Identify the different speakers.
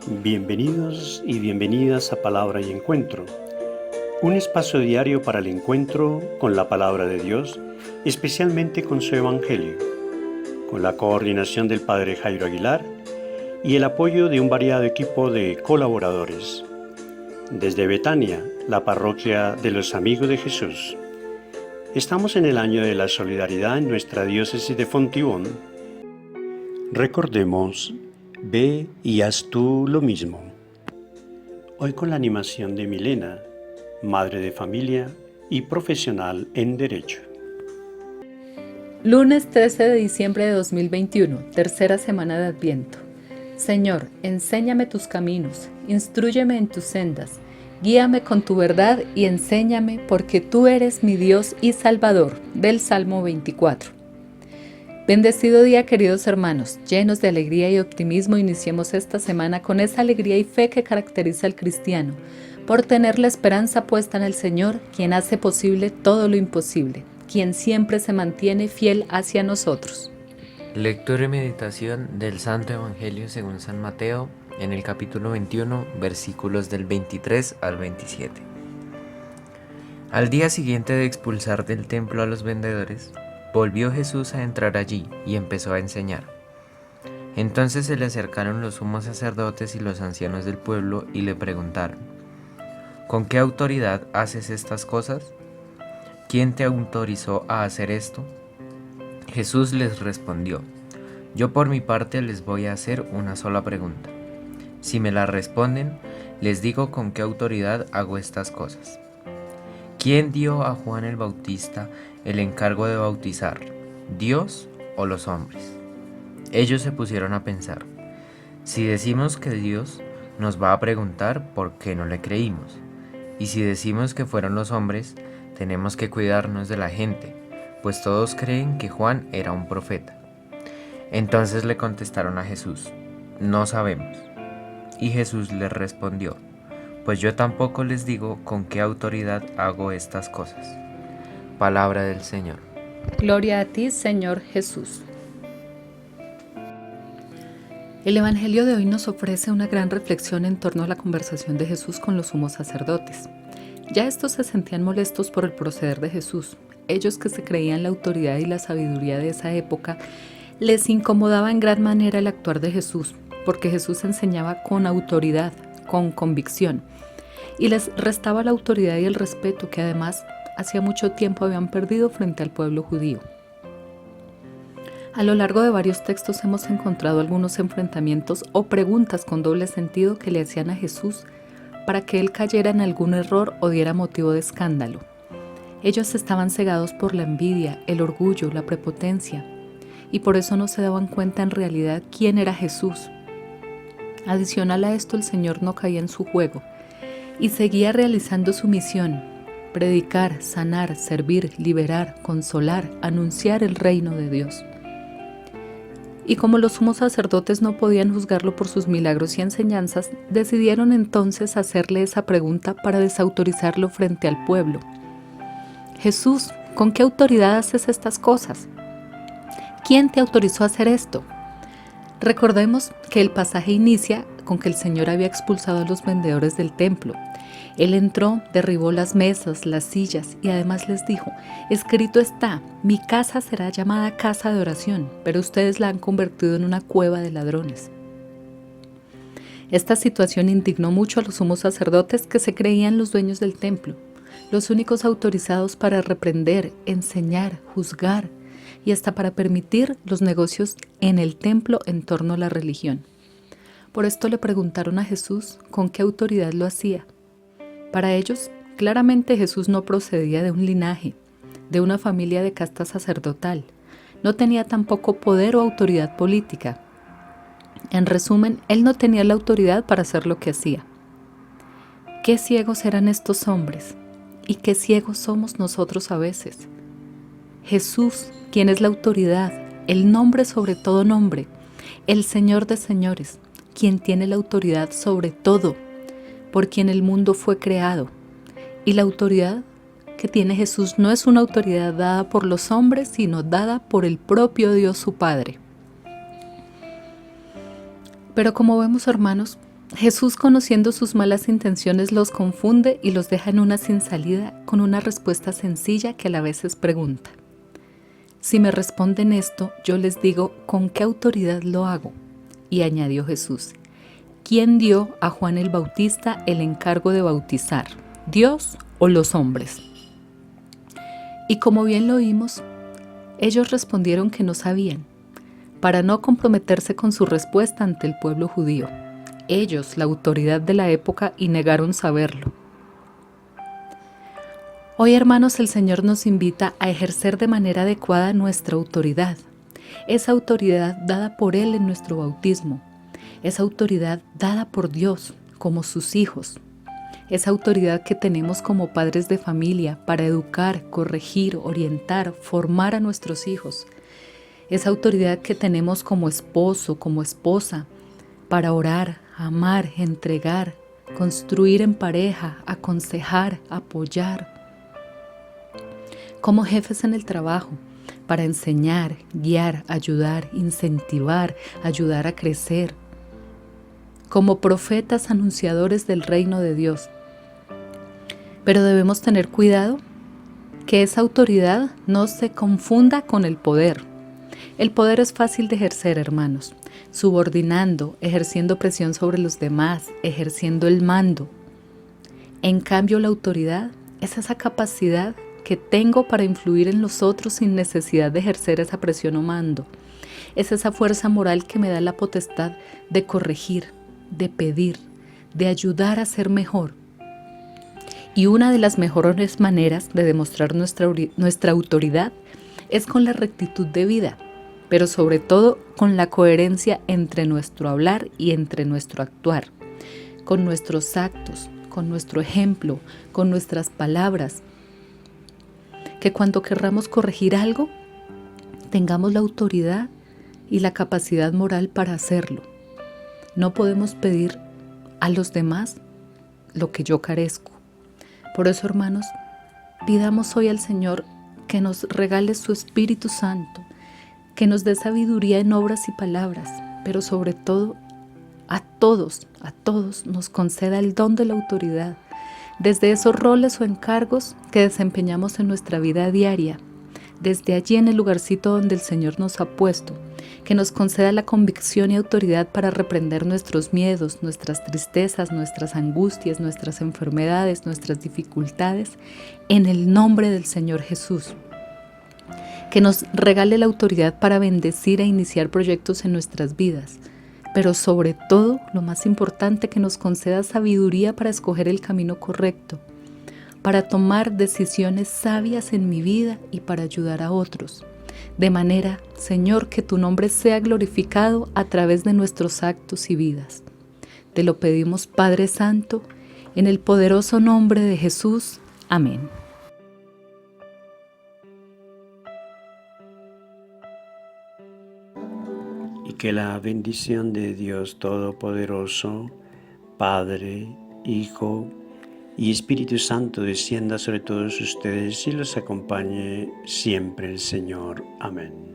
Speaker 1: Bienvenidos y bienvenidas a Palabra y Encuentro, un espacio diario para el encuentro con la Palabra de Dios, especialmente con su Evangelio, con la coordinación del Padre Jairo Aguilar y el apoyo de un variado equipo de colaboradores. Desde Betania, la parroquia de los Amigos de Jesús. Estamos en el año de la solidaridad en nuestra diócesis de Fontibón. Recordemos, ve y haz tú lo mismo. Hoy con la animación de Milena, madre de familia y profesional en Derecho.
Speaker 2: Lunes 13 de diciembre de 2021, tercera semana de Adviento. Señor, enséñame tus caminos, instrúyeme en tus sendas, guíame con tu verdad y enséñame porque tú eres mi Dios y Salvador, del Salmo 24. Bendecido día, queridos hermanos, llenos de alegría y optimismo, iniciemos esta semana con esa alegría y fe que caracteriza al cristiano, por tener la esperanza puesta en el Señor, quien hace posible todo lo imposible, quien siempre se mantiene fiel hacia nosotros.
Speaker 3: Lectura y meditación del Santo Evangelio según San Mateo, en el capítulo 21, versículos del 23 al 27. Al día siguiente de expulsar del templo a los vendedores, volvió Jesús a entrar allí y empezó a enseñar. Entonces se le acercaron los sumos sacerdotes y los ancianos del pueblo y le preguntaron: ¿con qué autoridad haces estas cosas? ¿Quién te autorizó a hacer esto? Jesús les respondió: yo por mi parte les voy a hacer una sola pregunta. Si me la responden, les digo con qué autoridad hago estas cosas. ¿Quién dio a Juan el Bautista el encargo de bautizar, Dios o los hombres? Ellos se pusieron a pensar: si decimos que Dios, nos va a preguntar por qué no le creímos, y si decimos que fueron los hombres, tenemos que cuidarnos de la gente, pues todos creen que Juan era un profeta. Entonces le contestaron a Jesús: no sabemos. Y Jesús les respondió: pues yo tampoco les digo con qué autoridad hago estas cosas. Palabra del Señor.
Speaker 2: Gloria a ti, Señor Jesús. El Evangelio de hoy nos ofrece una gran reflexión en torno a la conversación de Jesús con los sumos sacerdotes. Ya estos se sentían molestos por el proceder de Jesús. Ellos, que se creían la autoridad y la sabiduría de esa época, les incomodaba en gran manera el actuar de Jesús, porque Jesús enseñaba con autoridad, con convicción, y les restaba la autoridad y el respeto que además hacía mucho tiempo habían perdido frente al pueblo judío. A lo largo de varios textos hemos encontrado algunos enfrentamientos o preguntas con doble sentido que le hacían a Jesús para que él cayera en algún error o diera motivo de escándalo. Ellos estaban cegados por la envidia, el orgullo, la prepotencia, y por eso no se daban cuenta en realidad quién era Jesús. Adicional a esto, el Señor no caía en su juego y seguía realizando su misión: predicar, sanar, servir, liberar, consolar, anunciar el reino de Dios. Y como los sumos sacerdotes no podían juzgarlo por sus milagros y enseñanzas, decidieron entonces hacerle esa pregunta para desautorizarlo frente al pueblo. Jesús, ¿con qué autoridad haces estas cosas? ¿Quién te autorizó a hacer esto? Recordemos que el pasaje inicia con que el Señor había expulsado a los vendedores del templo. Él entró, derribó las mesas, las sillas y además les dijo: escrito está, mi casa será llamada casa de oración, pero ustedes la han convertido en una cueva de ladrones. Esta situación indignó mucho a los sumos sacerdotes, que se creían los dueños del templo, los únicos autorizados para reprender, enseñar, juzgar y hasta para permitir los negocios en el templo en torno a la religión. Por esto le preguntaron a Jesús con qué autoridad lo hacía. Para ellos, claramente Jesús no procedía de un linaje, de una familia de casta sacerdotal. No tenía tampoco poder o autoridad política. En resumen, él no tenía la autoridad para hacer lo que hacía. Qué ciegos eran estos hombres, y qué ciegos somos nosotros a veces. Jesús, quien es la autoridad, el nombre sobre todo nombre, el Señor de señores, quien tiene la autoridad sobre todo, por quien el mundo fue creado. Y la autoridad que tiene Jesús no es una autoridad dada por los hombres, sino dada por el propio Dios su Padre. Pero como vemos, hermanos, Jesús, conociendo sus malas intenciones, los confunde y los deja en una sin salida con una respuesta sencilla que a la vez es pregunta. Si me responden esto, yo les digo, ¿con qué autoridad lo hago? Y añadió Jesús, ¿quién dio a Juan el Bautista el encargo de bautizar? ¿Dios o los hombres? Y como bien lo oímos, ellos respondieron que no sabían, para no comprometerse con su respuesta ante el pueblo judío. Ellos, la autoridad de la época, y negaron saberlo. Hoy, hermanos, el Señor nos invita a ejercer de manera adecuada nuestra autoridad. Esa autoridad dada por Él en nuestro bautismo. Esa autoridad dada por Dios como sus hijos. Esa autoridad que tenemos como padres de familia para educar, corregir, orientar, formar a nuestros hijos. Esa autoridad que tenemos como esposo, como esposa, para orar, amar, entregar, construir en pareja, aconsejar, apoyar. Como jefes en el trabajo, para enseñar, guiar, ayudar, incentivar, ayudar a crecer. Como profetas anunciadores del reino de Dios. Pero debemos tener cuidado que esa autoridad no se confunda con el poder. El poder es fácil de ejercer, hermanos, subordinando, ejerciendo presión sobre los demás, ejerciendo el mando. En cambio, la autoridad es esa capacidad que tengo para influir en los otros sin necesidad de ejercer esa presión o mando. Es esa fuerza moral que me da la potestad de corregir, de pedir, de ayudar a ser mejor. Y una de las mejores maneras de demostrar nuestra autoridad es con la rectitud de vida, pero sobre todo con la coherencia entre nuestro hablar y entre nuestro actuar, con nuestros actos, con nuestro ejemplo, con nuestras palabras. Que cuando querramos corregir algo, tengamos la autoridad y la capacidad moral para hacerlo. No podemos pedir a los demás lo que yo carezco. Por eso, hermanos, pidamos hoy al Señor que nos regale su Espíritu Santo, que nos dé sabiduría en obras y palabras, pero sobre todo a todos nos conceda el don de la autoridad, desde esos roles o encargos que desempeñamos en nuestra vida diaria, desde allí en el lugarcito donde el Señor nos ha puesto, que nos conceda la convicción y autoridad para reprender nuestros miedos, nuestras tristezas, nuestras angustias, nuestras enfermedades, nuestras dificultades, en el nombre del Señor Jesús. Que nos regale la autoridad para bendecir e iniciar proyectos en nuestras vidas, pero sobre todo, lo más importante, que nos conceda sabiduría para escoger el camino correcto, para tomar decisiones sabias en mi vida y para ayudar a otros. De manera, Señor, que tu nombre sea glorificado a través de nuestros actos y vidas. Te lo pedimos, Padre Santo, en el poderoso nombre de Jesús. Amén.
Speaker 1: Y que la bendición de Dios Todopoderoso, Padre, Hijo y Espíritu Santo descienda sobre todos ustedes y los acompañe siempre el Señor. Amén.